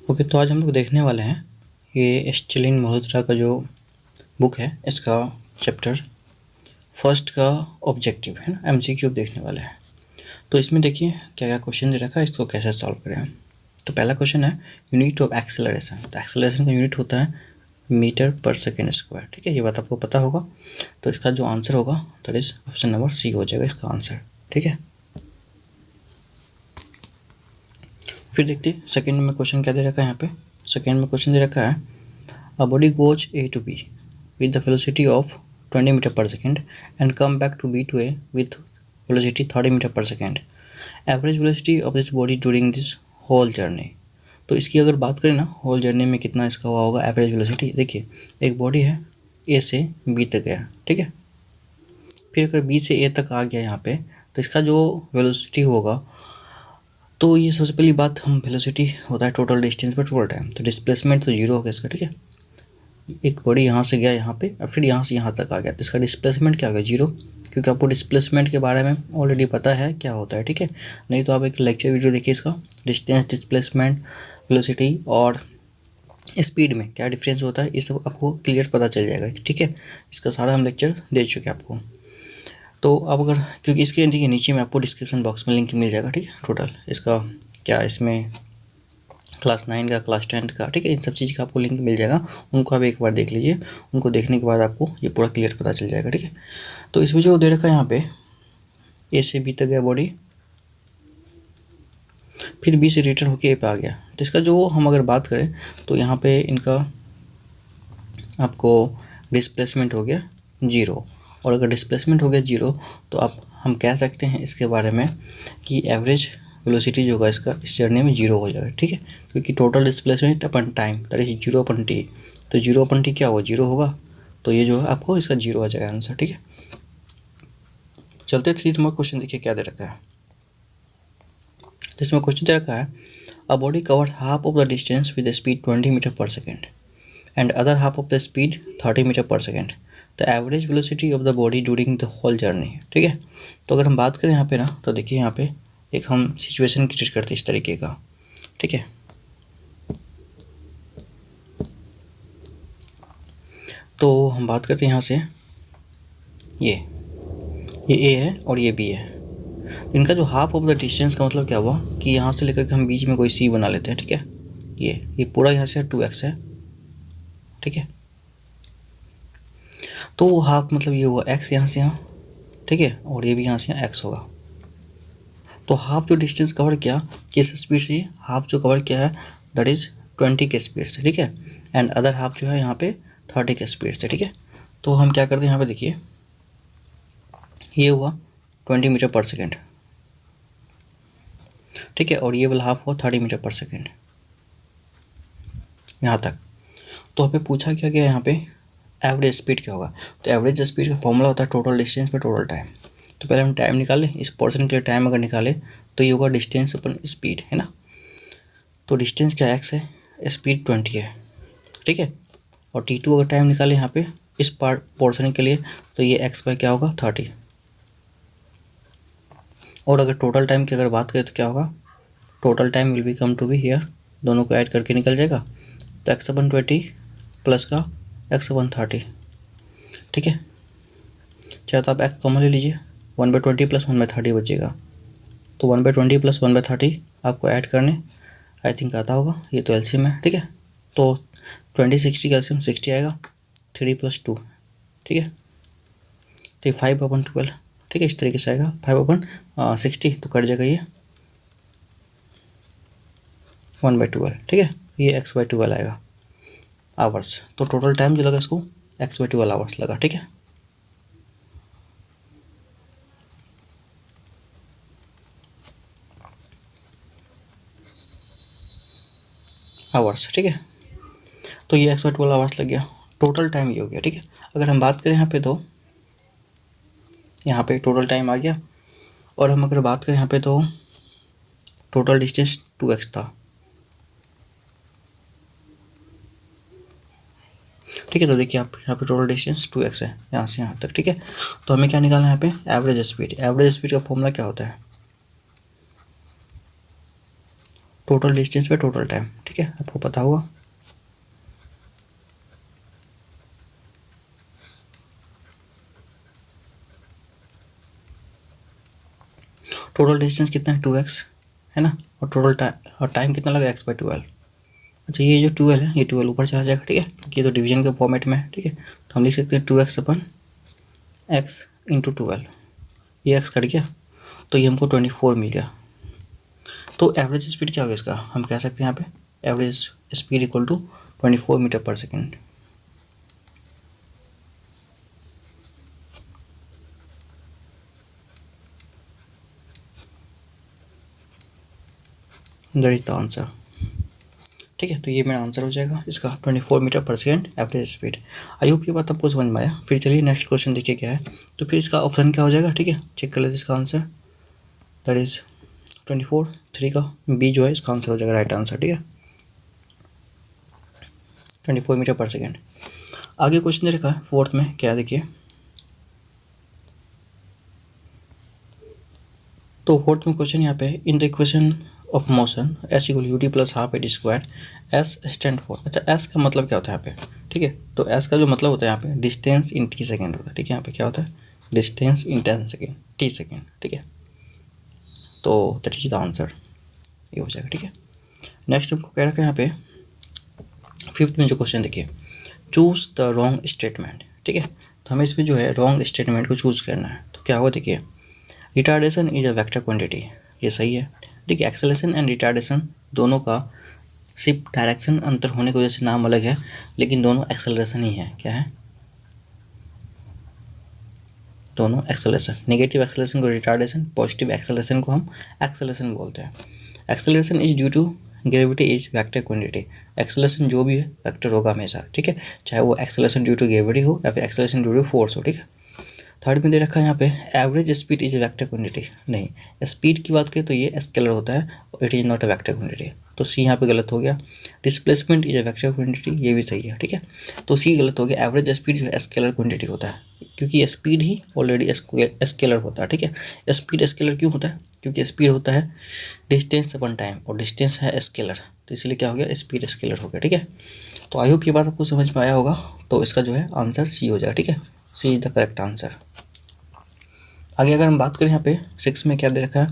Okay, तो आज हम लोग देखने वाले हैं ये स्टेलिन मल्होत्रा का जो बुक है इसका चैप्टर फर्स्ट का ऑब्जेक्टिव है ना, एमसीक्यू देखने वाले हैं। तो इसमें देखिए क्या क्या क्वेश्चन दे रखा है, इसको कैसे सॉल्व करें हम। तो पहला क्वेश्चन है यूनिट ऑफ एक्सेलरेशन। तो एक्सेलरेशन का यूनिट होता है मीटर पर सेकेंड स्क्वायर। ठीक है, ये बात आपको पता होगा। तो इसका जो आंसर होगा that is option number C हो जाएगा इसका आंसर। ठीक है, फिर देखते हैं सेकेंड में क्वेश्चन क्या दे रखा है। यहाँ पे सेकेंड में क्वेश्चन दे रखा है a body goes A to B with the velocity of 20 metre पर second and come back to B to A with velocity 30 metre पर second. Average velocity of this body during this whole journey. तो इसकी अगर बात करें ना, whole journey में कितना इसका हुआ होगा एवरेज वेलोसिटी। देखिए एक बॉडी है, ए से बी तक गया, ठीक है। फिर अगर बी से ए तक आ गया यहाँ पे, तो इसका जो वेलोसिटी होगा, तो ये सबसे पहली बात, हम वेलोसिटी होता है टोटल डिस्टेंस पर टोटल टाइम। तो डिस्प्लेसमेंट तो जीरो होगा इसका, ठीक है। एक बॉडी यहाँ से गया यहाँ पे और फिर यहाँ से यहाँ तक आ गया, तो इसका डिस्प्लेसमेंट क्या होगा, जीरो, क्योंकि आपको डिस्प्लेसमेंट के बारे में ऑलरेडी पता है क्या होता है, ठीक है। नहीं तो आप एक लेक्चर वीडियो देखिए इसका, डिस्टेंस, डिस्प्लेसमेंट, वेलोसिटी और स्पीड में क्या डिफरेंस होता है, ये सब आपको क्लियर पता चल जाएगा, ठीक है। इसका सारा हम लेक्चर दे चुके हैं आपको। तो अब अगर, क्योंकि इसके देखिए नीचे में आपको डिस्क्रिप्शन बॉक्स में लिंक मिल जाएगा, ठीक है। टोटल इसका क्या, इसमें क्लास 9 का, क्लास 10 का, ठीक है, इन सब चीज़ का आपको लिंक मिल जाएगा। उनको आप एक बार देख लीजिए, उनको देखने के बाद आपको ये पूरा क्लियर पता चल जाएगा, ठीक है। तो इसमें जो दे रखा है यहाँ पे, ए से बी तक गया बॉडी, फिर बी से रिटर्न होकर ए पे आ गया। तो इसका जो हम अगर बात करें तो यहाँ पे इनका आपको डिस्प्लेसमेंट हो गया जीरो, और अगर डिस्प्लेसमेंट हो गया जीरो तो आप हम कह सकते हैं इसके बारे में कि एवरेज वेलोसिटी जो होगा इसका इस जर्नी में जीरो हो जाएगा, ठीक है। क्योंकि total displacement upon time that is zero upon T, तो जीरो अपन टी क्या होगा, जीरो होगा। तो ये जो है आपको इसका जीरो आ जाएगा आंसर, ठीक है। चलते 3 नंबर क्वेश्चन देखिए क्या दे रखा है। इसमें क्वेश्चन दे रखा है a body cover half of the distance with speed 20 metre पर second and other half of the speed 30 metre पर second. The average velocity of the body during the whole journey, ठीक है। तो अगर हम बात करें यहाँ पे ना, तो देखिए यहाँ पे एक हम सिचुएशन क्रिएट करते हैं इस तरीके का, ठीक है। तो हम बात करते हैं यहाँ से, ये ए है और ये बी है। इनका जो हाफ ऑफ द डिस्टेंस का मतलब क्या हुआ कि यहाँ से लेकर के हम बीच में कोई सी बना लेते हैं, ठीक है। ये पूरा यहाँ से 2x है, ठीक है। तो वो हाफ मतलब ये हुआ x यहाँ से यहाँ, ठीक है, और ये भी यहाँ से यहाँ x होगा। तो हाफ जो डिस्टेंस कवर किया किस स्पीड से, हाफ जो कवर किया है दैट इज 20 के स्पीड से, ठीक है। एंड अदर हाफ जो है यहाँ पे 30 के स्पीड से, ठीक है। तो हम क्या करते हैं यहाँ पे, देखिए ये हुआ 20 मीटर पर सेकेंड, ठीक है, और ये वाला हाफ हुआ 30 मीटर पर सेकेंड यहाँ तक। तो हमें पूछा क्या गया यहाँ पे, एवरेज स्पीड क्या होगा। तो एवरेज स्पीड का फॉर्मूला होता है टोटल डिस्टेंस पे टोटल टाइम। तो पहले हम टाइम निकालें, इस पोर्शन के लिए टाइम अगर निकाले तो ये होगा डिस्टेंस अपन स्पीड, है ना। तो डिस्टेंस क्या x है, स्पीड 20 है, ठीक है। और t2 अगर टाइम निकाले यहाँ पे इस पार्ट पोर्शन के लिए, तो ये x बाय क्या होगा 30। और अगर टोटल टाइम की अगर बात करें तो क्या होगा, total time will be come to be here, दोनों को ऐड करके निकल जाएगा। तो x/20 प्लस का x/30, ठीक है। चाहे तो आप x कॉमन ले लीजिए, 1/20 प्लस 1/30 बचेगा। तो 1/20 प्लस 1/30 आपको ऐड करने आई थिंक आता होगा, ये तो एलसीएम है, ठीक है। तो 20 60 का एलसीएम 60 आएगा, 3 + 2, ठीक है। तो 5/12, ठीक है, इस तरीके से आएगा 5/60, तो कट जाएगा ये 1/12, ठीक है। ये x/12 आएगा आवर्स। तो टोटल टाइम जो लगा इसको x/12 आवर्स लगा, ठीक है। आवर्स, ठीक है। तो ये x/12 आवर्स लग गया, टोटल टाइम ये हो गया, ठीक है। अगर हम बात करें यहाँ पे, तो यहाँ पे टोटल टाइम आ गया, और हम अगर बात करें यहाँ पे तो टोटल डिस्टेंस 2x था, ठीक है। तो देखिए आप यहाँ पे टोटल डिस्टेंस 2x है यहाँ से यहाँ तक, ठीक है। तो हमें क्या निकालना है यहाँ पे, एवरेज स्पीड। एवरेज स्पीड का फॉर्मूला क्या होता है, टोटल डिस्टेंस पे टोटल टाइम, ठीक है, आपको पता होगा। टोटल डिस्टेंस कितना है 2x है ना, और टोटल टाइम कितना लगा x/12। अच्छा ये जो 12 है ये 12 ऊपर चला जाएगा, ठीक है, क्योंकि ये तो डिवीजन के फॉर्मेट में है, ठीक है, तो हम लिख सकते हैं 2x/x × 12, ये x कट गया तो ये हमको 24 मिल गया। तो एवरेज स्पीड क्या होगा इसका, हम कह सकते हैं यहाँ पे average speed equal to 24 metre पर second. That is the answer, ठीक है, तो ये मेरा आंसर हो जाएगा इसका 24 मीटर पर second average speed. I hope ये बात आपको समझ में आया। फिर चलिए नेक्स्ट क्वेश्चन देखिए क्या है, तो फिर इसका ऑप्शन क्या हो जाएगा, ठीक है, चेक कर लेते इसका आंसर, दैट इज 24, 3 का बी जो है इसका आंसर हो जाएगा राइट आंसर, ठीक है, 24 मीटर पर सेकेंड। आगे क्वेश्चन दे रखा है फोर्थ में, क्या देखिए, तो फोर्थ में क्वेश्चन यहाँ पे इन the equation of motion S equal UT + ½ AT² S stand for. अच्छा एस का मतलब क्या होता है यहाँ पे, ठीक है, तो एस का जो मतलब होता है यहाँ पे डिस्टेंस इन टी सेकेंड होता है, ठीक है, यहाँ पे क्या होता है distance in 10 second T second, ठीक है, तो दैट इज द आंसर, ये हो जाएगा, ठीक है। नेक्स्ट हमको कह रखा है यहाँ पे फिफ्थ में जो क्वेश्चन देखिए, चूज द रॉन्ग स्टेटमेंट, ठीक है, तो हमें इसमें जो है रॉन्ग स्टेटमेंट को चूज करना है। तो क्या होगा देखिए, retardation is a vector quantity, ये सही है, देखिए एक्सेलरेशन एंड रिटार्डेशन दोनों का सिर्फ डायरेक्शन अंतर होने की वजह से नाम अलग है, लेकिन दोनों एक्सेलरेशन ही है। क्या है, दोनों एक्सेलरेशन, नेगेटिव एक्सेलरेशन को रिटार्डेशन, पॉजिटिव एक्सेलरेशन को हम एक्सेलरेशन बोलते हैं। Acceleration is due to gravity is vector quantity, acceleration जो भी है वेक्टर होगा हमेशा, ठीक है, चाहे वो एक्सेलरेशन ड्यू टू ग्रेविटी हो या फिर एक्सेलरेशन ड्यू टू फोर्स हो, ठीक है। थर्ड में दे रखा है यहाँ पे average speed is vector quantity, नहीं, स्पीड की बात करें तो ये स्केलर होता है, it is not a vector quantity, तो सी यहाँ पे गलत हो गया। Displacement is a vector quantity, ये भी सही है, ठीक है, तो सी गलत हो गया। एवरेज स्पीड जो है स्केलर क्वांटिटी होता है, क्योंकि स्पीड ही ऑलरेडी स्केलर होता है, ठीक है। स्पीड स्केलर क्यों होता है, क्योंकि स्पीड होता है डिस्टेंस अपन टाइम, और डिस्टेंस है स्केलर, तो इसलिए क्या हो गया स्पीड स्केलर हो गया, ठीक है। तो आई होप ये बात आपको समझ में आया होगा, तो इसका जो है आंसर सी हो जाएगा, ठीक है, सी इज द करेक्ट आंसर। आगे अगर हम बात करें यहाँ पे 6 में क्या दे रखा है,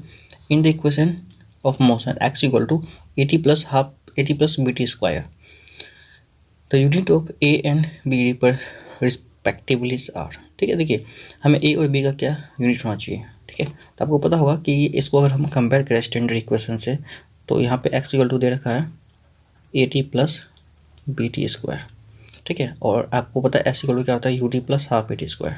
in the equation of motion x equal to AT + BT², the unit of A and B पर रिस्पेक्टिवली आर, ठीक है। देखिए हमें ए और बी का क्या यूनिट होना चाहिए, ठीक है, तो आपको पता होगा कि इसको अगर हम कंपेयर करें स्टैंडर्ड इक्वेशन से, तो यहाँ पे x इक्वल टू दे रखा है AT + BT², ठीक है, और आपको पता है s इक्वल टू क्या होता है UT + ½ AT²।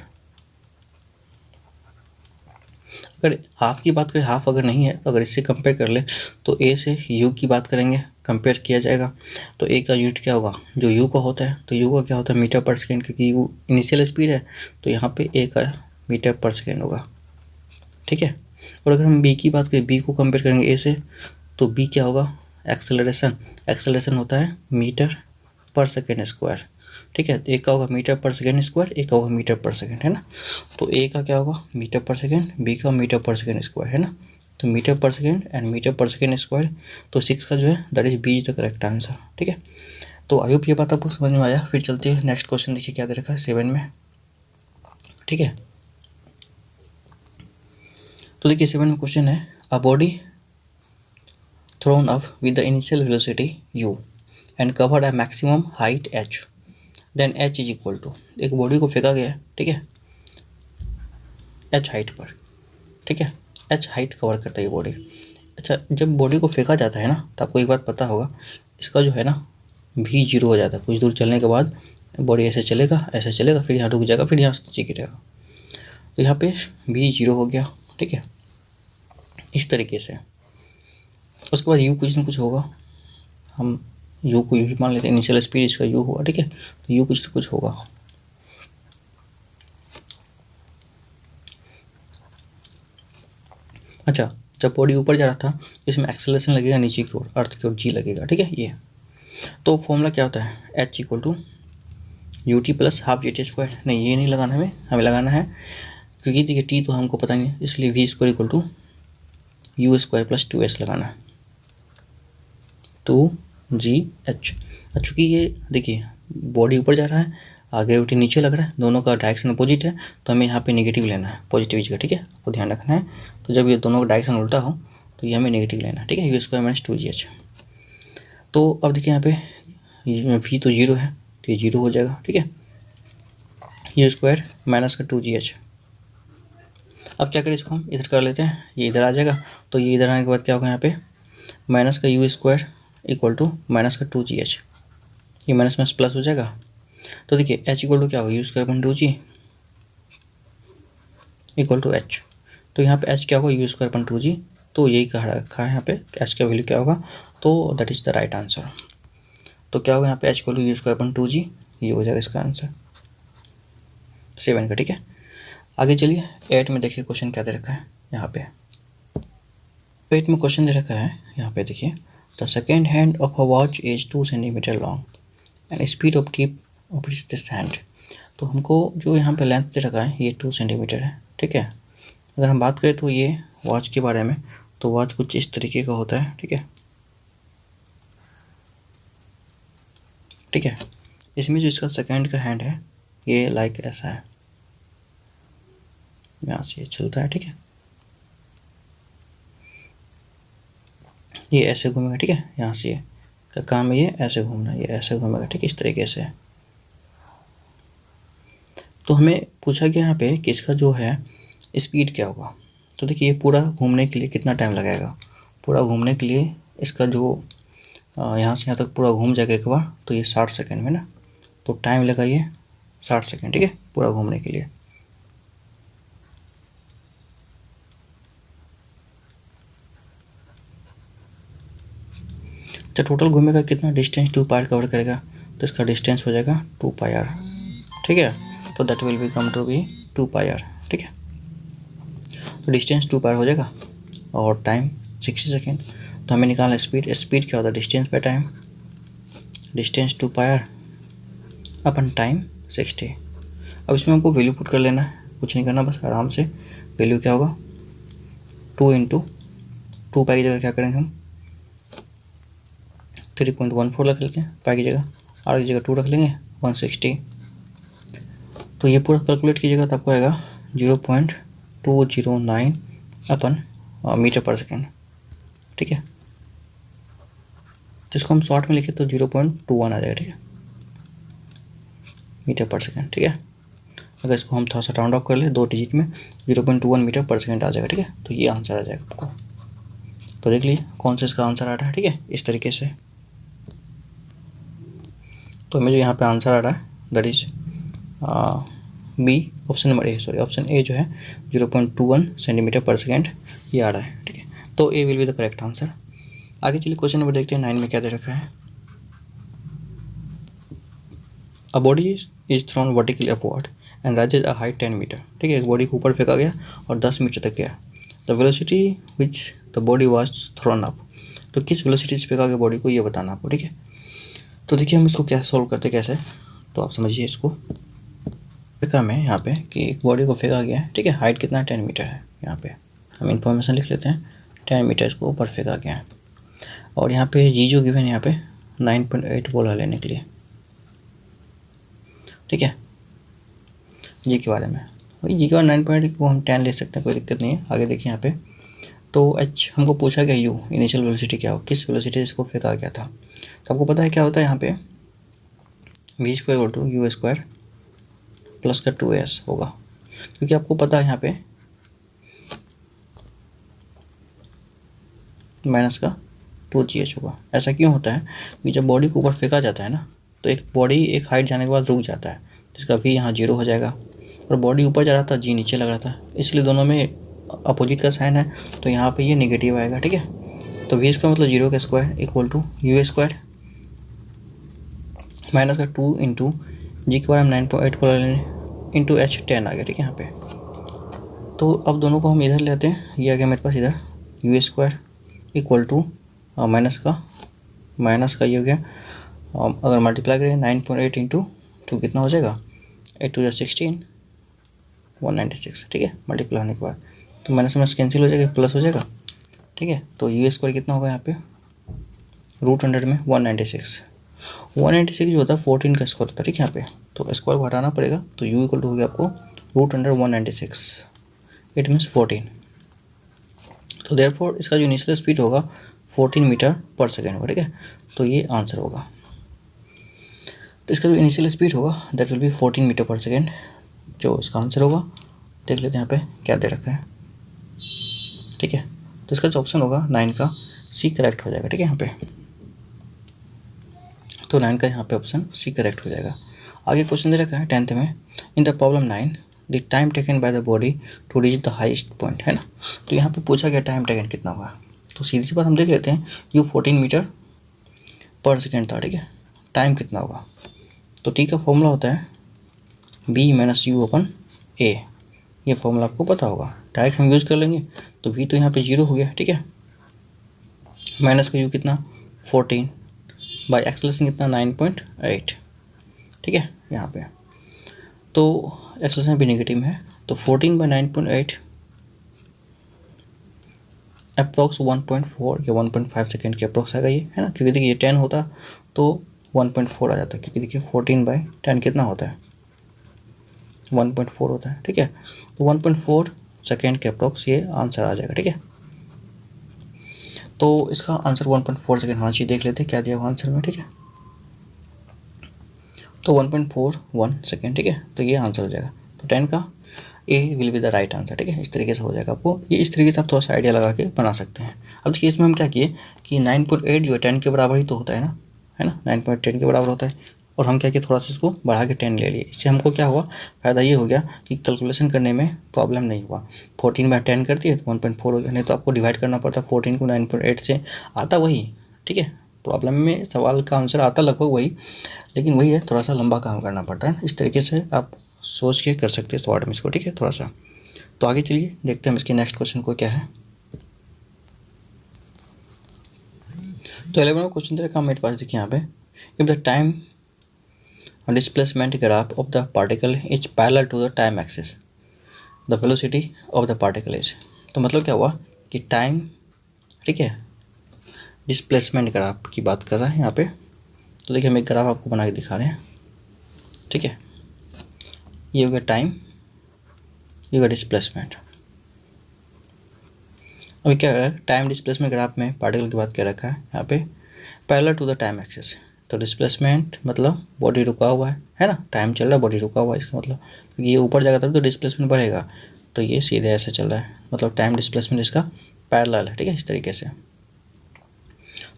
अगर हाफ की बात करें, हाफ अगर नहीं है तो अगर इससे कंपेयर कर ले तो ए से यू की बात करेंगे, कंपेयर किया जाएगा, तो ए का यूनिट क्या होगा जो यू का होता है, तो यू का क्या होता है मीटर पर सेकेंड, क्योंकि यू इनिशियल स्पीड है, तो यहाँ पे ए का मीटर पर सेकेंड होगा, ठीक है। और अगर हम बी की बात करें, बी को कंपेयर करेंगे ए से, तो बी क्या होगा एक्सेलरेशन होता है मीटर पर सेकेंड स्क्वायर, ठीक है, तो एक का होगा मीटर पर सेकेंड स्क्वायर, एक का होगा मीटर पर सेकेंड, है ना, तो ए का क्या होगा मीटर पर सेकेंड, बी का मीटर पर सेकेंड स्क्वायर, है ना, तो मीटर पर सेकेंड एंड मीटर पर सेकेंड स्क्वायर, तो 6 का जो है that is B is the correct answer, ठीक है। तो आई होप ये बात आपको समझ में आया। फिर चलते हैं नेक्स्ट क्वेश्चन, देखिए क्या दे रखा है 7 में, ठीक है, तो देखिए 7 में क्वेश्चन है, a body thrown up with the initial velocity u and covered a maximum height h, then h is equal to, एक बॉडी को फेंका गया है, ठीक है, h हाइट पर, ठीक है, h हाइट कवर करता है ये बॉडी। अच्छा जब बॉडी को फेंका जाता है ना, तो आपको एक बात पता होगा, इसका जो है ना v 0 हो जाता है, कुछ दूर चलने के बाद बॉडी ऐसे चलेगा, फिर यहाँ रुक जाएगा, फिर यहाँ से नीचे गिरेगा, तो यहाँ पे v 0 हो गया, ठीक है, इस तरीके से। उसके बाद u कुछ ना कुछ होगा, हम u को ही मान लेते हैं, इनिशियल स्पीड इसका u होगा, ठीक है, तो u कुछ ना कुछ होगा। अच्छा जब बॉडी ऊपर जा रहा था, इसमें एक्सेलरेशन लगेगा नीचे की ओर, अर्थ की ओर g लगेगा, ठीक है, ये तो फॉर्मूला क्या होता है h equal to UT + ½ AT², नहीं ये नहीं लगाना, हमें लगाना है, क्योंकि देखिए t तो हमको पता नहीं है, इसलिए v² equal to U² + 2s लगाना है, 2GH। चूँकि ये देखिए बॉडी ऊपर जा रहा है, ग्रेविटी नीचे लग रहा है, दोनों का डायरेक्शन अपोजिट है, तो हमें यहाँ पे नेगेटिव लेना है, पॉजिटिव जगह, ठीक है, आपको ध्यान रखना है। तो जब ये दोनों का डायरेक्शन उल्टा हो तो ये हमें नेगेटिव लेना है, ठीक है, U² माइनस 2GH। तो अब देखिए यहाँ पे V तो 0 है, तो ये 0 हो जाएगा, ठीक है, U² माइनस का 2GH। अब क्या करें, इसको हम इधर कर लेते हैं, ये इधर आ जाएगा, तो ये इधर आने के बाद क्या होगा, यहाँ पे माइनस का U² इक्वल टू माइनस का 2GH, ये माइनस माइनस प्लस हो जाएगा। तो देखिए H इक्वल टू क्या होगा, U² upon 2G equal to H। तो यहाँ पे H क्या होगा, U² अपन 2G, तो यही कहा रखा है यहाँ पे H का वैल्यू क्या होगा, तो that is the right answer. तो क्या होगा यहाँ पे H equal to U² upon 2G, ये हो जाएगा इसका आंसर 7 का, ठीक है। आगे चलिए 8 में देखिए क्वेश्चन क्या दे रखा है यहाँ पे। 8 में क्वेश्चन दे रखा है यहाँ पे, देखिए the second hand of a watch is 2 centimetre long and speed of tip of this hand. तो हमको जो यहाँ पे लेंथ दे रखा है ये 2 सेंटीमीटर है, ठीक है। अगर हम बात करें तो ये वॉच के बारे में, तो वॉच कुछ इस तरीके का होता है, ठीक है, ठीक है। इसमें जो इसका सेकेंड का हैंड है ये लाइक ऐसा है, यहाँ से ये चलता है, ठीक है, ये ऐसे घूमेगा, ठीक है, यहाँ से ये का काम है ये ऐसे घूमना, ये ऐसे घूमेगा, ठीक है, इस तरीके से। तो हमें पूछा गया यहाँ पे कि इसका जो है स्पीड क्या होगा। तो देखिए ये पूरा घूमने के लिए कितना टाइम लगेगा, पूरा घूमने के लिए इसका जो यहाँ से यहाँ तक पूरा घूम जाएगा एक बार, तो ये 60 सेकेंड में ना, तो टाइम लगा ये 60 सेकेंड, ठीक है, पूरा घूमने के लिए। तो टोटल घूमेगा कितना डिस्टेंस, 2 पाई कवर करेगा, तो इसका डिस्टेंस हो जाएगा 2 पाई r, ठीक है। तो that will be come to be 2 pi r, ठीक है। तो डिस्टेंस 2 पाई हो जाएगा और टाइम 60 सेकेंड। तो हमें निकालना स्पीड, स्पीड क्या होता है, distance by time, distance 2 pi r upon time 60। अब इसमें हमको वैल्यू पुट कर लेना है, कुछ नहीं करना, बस आराम से वैल्यू क्या होगा, 2 इंटू 2 पाई की जगह क्या करेंगे हम 3.14 रख लेते हैं, पाई की जगह, r की जगह 2 रख लेंगे 160। तो ये पूरा कैलकुलेट कीजिएगा तो आपको आएगा 0.209 अपन मीटर पर सेकेंड, ठीक है। तो इसको हम शॉर्ट में लिखे तो 0.21 आ जाएगा, ठीक है, मीटर पर सेकेंड, ठीक है। अगर इसको हम थोड़ा सा राउंड ऑफ कर ले 2 डिजिट में, 0.21 मीटर पर सेकेंड आ जाएगा, ठीक है। तो ये आंसर आ जाएगा आपको। तो देख लीजिए कौन सा इसका आंसर आ रहा है, ठीक है, इस तरीके से। तो हमें जो यहाँ पे आंसर आ रहा है that is B, option number A, sorry option A जो है 0.21 सेंटीमीटर पर सेकेंड ये आ रहा है, ठीक है। तो A will be the correct answer. आगे चलिए क्वेश्चन नंबर देखते हैं 9 में क्या दे रखा है। A body is thrown vertically upward and rises a height 10 metre, ठीक है, एक बॉडी को ऊपर फेंका गया और 10 मीटर तक गया। The velocity which the body was thrown up, तो किस वेलोसिटी से फेंका गया बॉडी को ये बताना आपको, ठीक है। तो देखिए हम इसको क्या सॉल्व करते कैसे, तो आप समझिए इसको। देखा मैं यहाँ पे कि एक बॉडी को फेंका गया है, ठीक है, हाइट कितना है 10 मीटर है, यहाँ पे हम इन्फॉर्मेशन लिख लेते हैं 10 मीटर इसको ऊपर फेंका गया है। और यहाँ पे जी जो गिवन यहाँ पे 9.8 बोला लेने के लिए, ठीक है, जी के बारे में, वही जी के बारे 9.8 को हम 10 ले सकते हैं, कोई दिक्कत नहीं है। आगे देखिए यहाँ पे तो एच हमको पूछा गया यू इनिशियल वेलोसिटी क्या हो, किस वेलोसिटी इसको फेंका गया था। तो आपको पता है क्या होता है यहाँ पे v² = u² प्लस का 2s होगा, क्योंकि आपको पता है यहाँ पे माइनस का 2gh होगा। ऐसा क्यों होता है कि जब बॉडी को ऊपर फेंका जाता है ना, तो एक बॉडी एक हाइट जाने के बाद रुक जाता है, जिसका v यहाँ 0 हो जाएगा, और बॉडी ऊपर जा रहा था g नीचे लग रहा था, इसलिए दोनों में अपोजिट का साइन है, तो यहाँ पे ये नेगेटिव आएगा, ठीक है। तो v का मतलब 0 का square equal to u² minus का 2 इंटू जी के बारे में 9.8 बोला लेने इंटू h 10 आ गया, ठीक है यहाँ पे। तो अब दोनों को हम इधर लेते हैं, ये आ गया मेरे पास इधर u² इक्वल टू माइनस का ये हो गया, अगर मल्टीप्लाई करें 9.8 इंटू 2 कितना हो जाएगा 8 2 16 196, ठीक है, मल्टीप्लाई होने के बाद तो माइनस माइनस कैंसिल हो जाएगा, प्लस हो जाएगा, ठीक है। तो u² कितना होगा यहाँ पे √100 में 196 जो होता है 14 का स्क्वायर होता है, ठीक है। यहाँ पे तो स्क्वायर को हटाना पड़ेगा, तो u इक्वल टू हो गया आपको √100 196, इट मीन्स 14। तो देयरफॉर इसका जो इनिशियल स्पीड होगा 14 मीटर पर सेकेंड होगा, ठीक है। तो ये आंसर होगा। तो इसका जो इनिशियल स्पीड होगा दैट विल बी 14 मीटर पर सेकेंड, जो इसका आंसर होगा। देख लेते हैं यहाँ पे क्या दे रखा है, ठीक है। तो इसका जो ऑप्शन होगा 9 का सी करेक्ट हो जाएगा, ठीक है। यहाँ पे तो 9 का यहाँ पे ऑप्शन सी करेक्ट हो जाएगा। आगे क्वेश्चन दे रखा है 10th में, in the problem 9 the time taken by the body to reach the highest point, है ना। तो यहाँ पे पूछा गया टाइम टेकन कितना होगा, तो सीधी सी बात हम देख लेते हैं। यू 14 मीटर पर सेकेंड था, ठीक है। टाइम कितना होगा, तो टी का फॉर्मूला होता है बी माइनस यू अपन ए, ये फॉर्मूला आपको पता होगा, डायरेक्ट हम यूज़ कर लेंगे। तो वी तो यहाँ पे 0 हो गया, ठीक है। माइनस का यू कितना 14 बाई एक्सेलरेशन कितना 9.8, ठीक है। यहाँ पे तो एक्सेलरेशन भी नेगेटिव में है, तो 14 बाई 9.8 अप्रॉक्स 1.4 या 1.5 सेकेंड के अप्रॉक्स आएगा ये, है ना। क्योंकि देखिए ये 10 होता तो 1.4 आ जाता, क्योंकि देखिए 14 बाई 10 कितना होता है 1.4 होता है, ठीक है। तो 1.4 सेकेंड के अप्रॉक्स ये आंसर आ जाएगा, ठीक है। तो इसका आंसर 1.4 सेकेंड होना चाहिए। देख लेते हैं क्या दिया हुआ आंसर में, ठीक है। तो 1.41 सेकेंड, ठीक है। तो ये आंसर हो जाएगा। तो 10 का A will be the right answer, ठीक है। इस तरीके से हो जाएगा आपको, ये इस तरीके से आप थोड़ा सा आइडिया लगा के बना सकते हैं। अब देखिए इसमें हम क्या किए कि 9.8 जो है 10 के बराबर ही तो होता है ना, 9.10 के बराबर होता है। और हम क्या किए थोड़ा सा इसको बढ़ा के 10 ले लिए। इससे हमको क्या हुआ, फ़ायदा ये हो गया कि कैलकुलेशन करने में प्रॉब्लम नहीं हुआ। 14 बाई 10 कर दिए तो 1.4 हो गया, नहीं तो आपको डिवाइड करना पड़ता 14 को 9.8 से, आता वही, ठीक है। प्रॉब्लम में सवाल का आंसर आता लगभग वही, लेकिन वही है थोड़ा सा लंबा काम करना पड़ता है। इस तरीके से आप सोच के कर सकते हैं शॉर्ट में इसको, ठीक है, थोड़ा सा। तो आगे चलिए देखते हैं हम इसके नेक्स्ट क्वेश्चन को क्या है। तो 11वां क्वेश्चन दे रखा मेरे पास, देखिए यहाँ पे, if the time displacement graph of the particle is parallel to the time axis the velocity of the particle is. तो मतलब क्या हुआ कि टाइम, ठीक है, डिस्प्लेसमेंट ग्राफ की बात कर रहा है यहाँ पे। तो देखिए हम एक ग्राफ आपको बना के दिखा रहे हैं, ठीक है। ये हो गया टाइम, ये हो गया डिस्प्लेसमेंट। अभी क्या है, टाइम डिस्प्लेसमेंट ग्राफ में पार्टिकल की बात कर रखा है यहाँ पे parallel to the time axis. तो डिस्प्लेसमेंट मतलब बॉडी रुका हुआ है ना, टाइम चल रहा है, बॉडी रुका हुआ है, इसका मतलब क्योंकि ये ऊपर जाएगा तब तो डिस्प्लेसमेंट बढ़ेगा। तो ये सीधे ऐसे चल रहा है, मतलब टाइम डिस्प्लेसमेंट इसका पैरेलल है, ठीक है, इस तरीके से।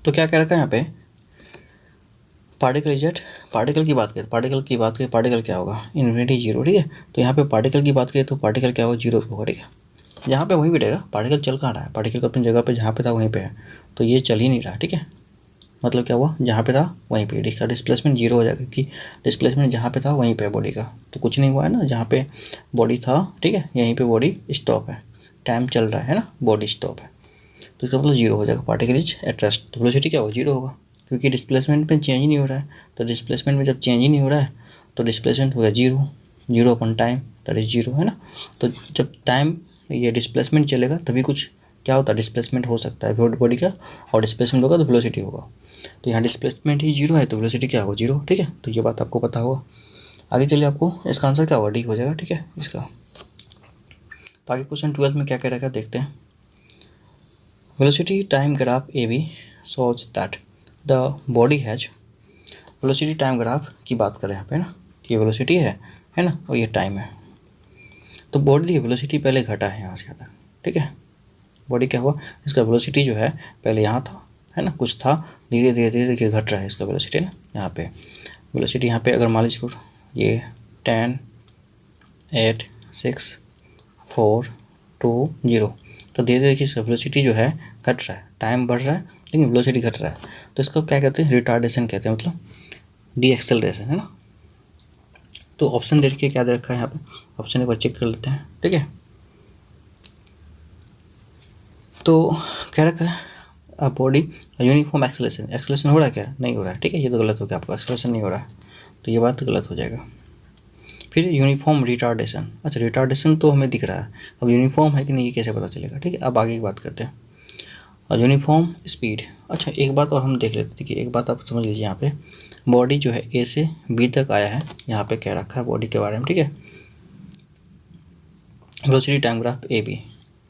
तो क्या कह रखा है यहाँ पे, पार्टिकल इज एट, पार्टिकल की बात करें, पार्टिकल क्या होगा इन्फिनिटी 0, ठीक है। तो यहाँ पे पार्टिकल की बात करें तो पार्टिकल क्या होगा 0 पे होगा, ठीक है। यहाँ पे वहीं बैठेगा, पार्टिकल चल कहाँ रहा है, पार्टिकल तो अपनी जगह पे जहाँ पे था वहीं पे है, तो ये चल ही नहीं रहा, ठीक है। मतलब क्या हुआ, जहाँ पे था वहीं पे, इसका डिस्प्लेसमेंट 0 हो जाएगा, क्योंकि डिस्प्लेसमेंट जहाँ पे था वहीं पे है बॉडी का, तो कुछ नहीं हुआ है ना, जहाँ पे बॉडी था, ठीक है, यहीं पे बॉडी स्टॉप है, टाइम चल रहा है ना, बॉडी स्टॉप है, तो इसका मतलब 0 हो जाएगा। पार्टिकल इज एट रेस्ट, तो वेलोसिटी क्या होगा 0 होगा, क्योंकि डिस्प्लेसमेंट में चेंज ही नहीं हो रहा है। तो डिस्प्लेसमेंट में जब चेंज ही नहीं हो रहा है तो डिस्प्लेसमेंट हो गया 0 अपन टाइम दैट इज 0, है ना। तो जब टाइम ये डिस्प्लेसमेंट चलेगा तभी कुछ क्या होता है, डिस्प्लेसमेंट हो सकता है बॉडी का, और डिस्प्लेसमेंट होगा तो वेलोसिटी होगा। तो यहाँ डिस्प्लेसमेंट ही 0 है तो वेलोसिटी क्या होगा 0, ठीक है। तो ये बात आपको पता होगा। आगे चलिए आपको इसका आंसर क्या होगा, डी हो जाएगा, ठीक है इसका। तो आगे क्वेश्चन 12 में क्या कह रखा है देखते हैं। Velocity time graph A B shows that the body has, velocity time graph की बात करें यहाँ पे ना, कि वेलोसिटी है ना, और ये टाइम है। तो बॉडी की वेलोसिटी पहले घटा है यहाँ से यहाँ तक, ठीक है। बॉडी क्या हुआ, इसका वेलोसिटी जो है पहले यहाँ था, है ना, कुछ था, धीरे धीरे घट रहा है इसका वेलोसिटी ना। यहाँ पे वेलोसिटी यहाँ पे अगर मान लीजिए ये 10 8 6 4 2 0, तो धीरे धीरे इसका वेलोसिटी जो है घट रहा है, टाइम बढ़ रहा है लेकिन वेलोसिटी घट रहा है। तो इसको क्या कहते हैं, रिटार्डेशन कहते हैं, मतलब डी एक्सेलरेशन, है ना। तो ऑप्शन देखिए क्या दे रखा है यहाँ पे, ऑप्शन एक बार चेक कर लेते हैं, ठीक है। तो कह रखा है बॉडी यूनिफॉर्म एक्सेलरेशन हो रहा है क्या, नहीं हो रहा है, ठीक है, ये तो गलत हो गया, आपका एक्सेलरेशन नहीं हो रहा है, तो ये बात गलत हो जाएगा। फिर यूनिफॉर्म रिटार्डेशन, अच्छा रिटार्डेशन तो हमें दिख रहा है, अब यूनिफॉर्म है कि नहीं ये कैसे पता चलेगा, ठीक है। अब आगे की बात करते हैं। Uniform speed. अच्छा एक बात और हम देख लेते हैं, देखिए एक बात आप समझ लीजिए, यहाँ पे बॉडी जो है ए से बी तक आया है, यहाँ पे कह रखा है बॉडी के बारे में, ठीक है। Velocity time graph A B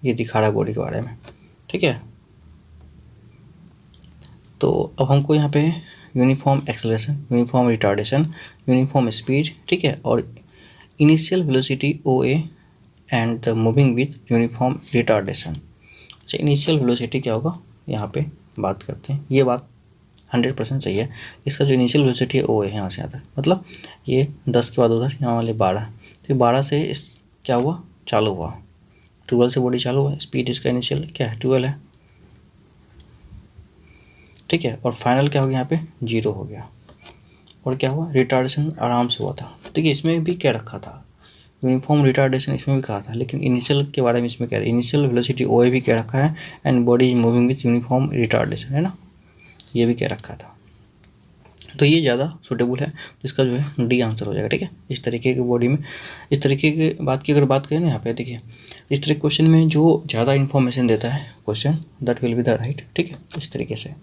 ये दिखा रहा है बॉडी के बारे में, ठीक है। तो अब हमको यहाँ पे uniform acceleration, uniform retardation, uniform speed, ठीक है, और initial velocity O A and moving with uniform retardation. अच्छा इनिशियल वेलोसिटी क्या होगा यहाँ पे बात करते हैं, ये बात 100% सही है। इसका जो इनिशियल वेलोसिटी है ओ है यहाँ से यहाँ तक, मतलब ये 10 के बाद उधर यहाँ वाले 12, तो 12 से इस क्या हुआ चालू हुआ, 12 से बॉडी चालू हुआ, स्पीड इसका इनिशियल क्या है 12 है, ठीक है। और फाइनल क्या हो गया यहाँ पे 0 हो गया। और क्या हुआ रिटार्डेशन आराम से हुआ था। देखिए इसमें भी क्या रखा था यूनिफॉर्म रिटार्डेशन, इसमें भी कहा था, लेकिन इनिशियल के बारे में इसमें कह रहे हैं इनिशियल वेलोसिटी ओ ए भी कह रखा है and body is moving with uniform retardation, है ना, ये भी कह रखा था। तो ये ज़्यादा सूटेबल है, तो इसका जो है डी आंसर हो जाएगा, ठीक है। इस तरीके की बॉडी में इस तरीके की बात की अगर बात करें ना यहाँ पे, देखिए इस तरह क्वेश्चन में जो ज़्यादा इन्फॉर्मेशन देता है question that will be the right, ठीक है, इस तरीके से।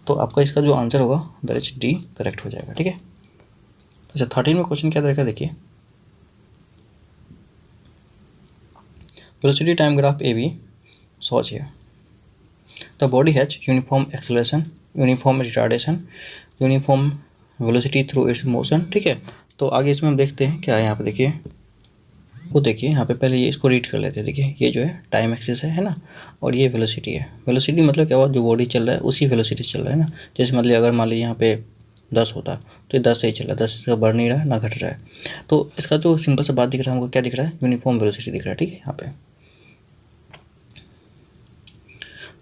तो आपका इसका जो आंसर होगा दैट इज डी करेक्ट हो जाएगा, ठीक है। अच्छा 13 में क्वेश्चन क्या रहेगा, देखिए velocity time graph A B shows है, the body has uniform acceleration, uniform retardation, uniform velocity through its motion, ठीक है। तो आगे इसमें हम देखते हैं क्या है यहाँ पे, देखिए वो देखिए यहाँ पे पहले ये इसको रीड कर लेते हैं। देखिए ये जो है टाइम एक्सिस है ना, और ये वेलोसिटी है। वेलोसिटी मतलब क्या हुआ जो बॉडी चल रहा है उसी वेलोसिटी चल रहा है ना। जैसे मतलब अगर मान लीजिए यहाँ पे 10 होता तो ये 10 से ही चल रहा है, 10 से बढ़ नहीं रहा है ना घट रहा है। तो इसका जो सिंपल सा बात दिख रहा है हमको क्या दिख रहा है यूनिफॉर्म वेलोसिटी दिख रहा है, ठीक है। यहाँ पे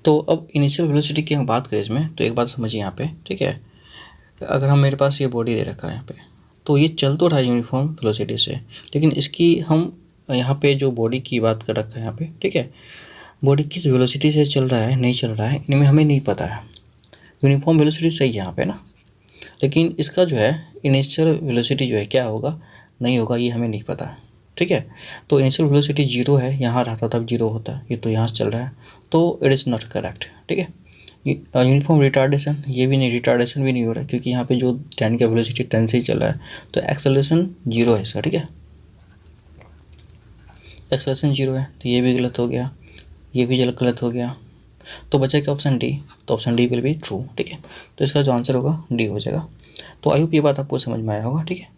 तो अब इनिशियल वेलोसिटी की हम बात करें इसमें, तो एक बात समझिए यहाँ पे, ठीक है। अगर हम मेरे पास ये बॉडी दे रखा है यहाँ पे, तो ये चल तो रहा है यूनिफॉर्म वेलोसिटी से, लेकिन इसकी हम यहाँ पे जो बॉडी की बात कर रखा है यहाँ पे, ठीक है, बॉडी किस वेलोसिटी से चल रहा है नहीं चल रहा है इनमें हमें नहीं पता है। यूनिफॉर्म वेलोसिटी सही है यहाँ पे ना, लेकिन इसका जो है इनिशियल वेलोसिटी जो है क्या होगा नहीं होगा ये हमें नहीं पता है, ठीक है। तो इनिशियल वेलोसिटी 0 है, यहाँ रहता तब 0 होता, ये तो यहाँ से चल रहा है, तो इट इज़ नॉट करेक्ट, ठीक है। यूनिफॉर्म रिटार्डेशन ये भी नहीं, रिटार्डेशन भी नहीं हो रहा है क्योंकि यहाँ पे जो 10 का वेलोसिटी 10 से ही चल रहा है, तो एक्सेलरेशन 0 है इसका, ठीक है। एक्सेलरेशन 0 है तो ये भी गलत हो गया, ये भी गलत हो गया, तो बचा क्या ऑप्शन डी, तो option D will be true, ठीक है। तो इसका जो आंसर होगा डी हो जाएगा। तो आई होप ये बात आपको समझ में आया होगा, ठीक है।